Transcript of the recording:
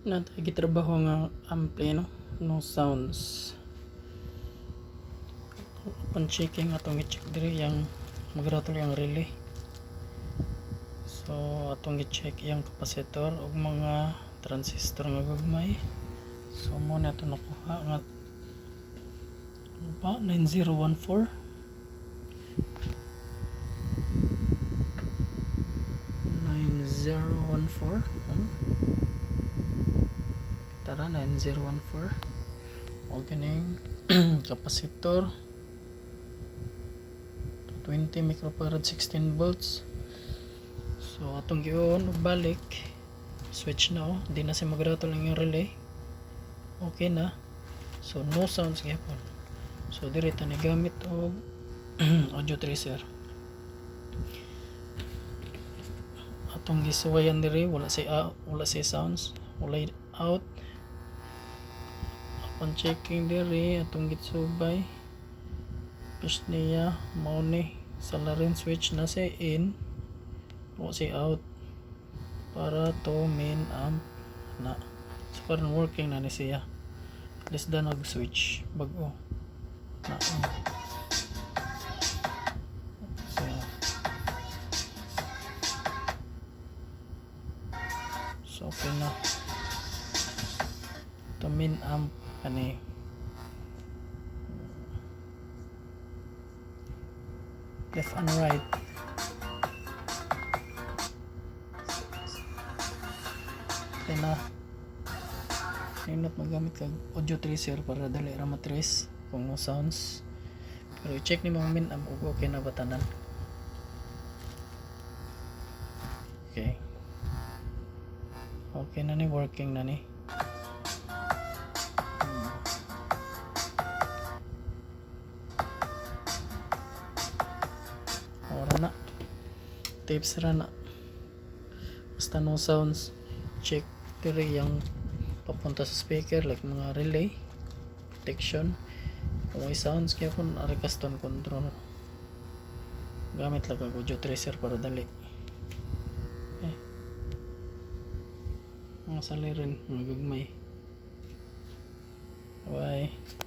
Natay gitrabaho nga ampli no sounds. Upon checking atong i-check diri yang magratol yang relay. So atong i-check yang capacitor ug mga transistor nga gagmay. So mo na ito nakuha nga 9014 tara 9014 o kining capacitor 20 microfarad 16 volts. So atong gion ug balik switch na di na siya magratol ang yung relay, okay na. So no sounds gyapon. So diri ta ni gamit og audio tracer. Atong gisuwayan diri wala si sounds, wala out. Upon checking diri atong gitsubay push niya mao ni salarin switch na si in o si out para to main amp na. So parang working na ni siya, less than nag switch bago na so okay na to main amp ani. Left and right okay na. Nindot magamit kag audio tracer para dali ra matrace kung no sounds, pero i-check ni mga min ug okay na batanan. Okay na ni, working na ni. Ora na tapes ra na, basta no sounds. Check diri yang papunta sa speaker like mga relay protection. Kung may sounds kaya kung ari custom control gamit lang ang audio tracer para dali. Mga salirin mga gagmay. Bye.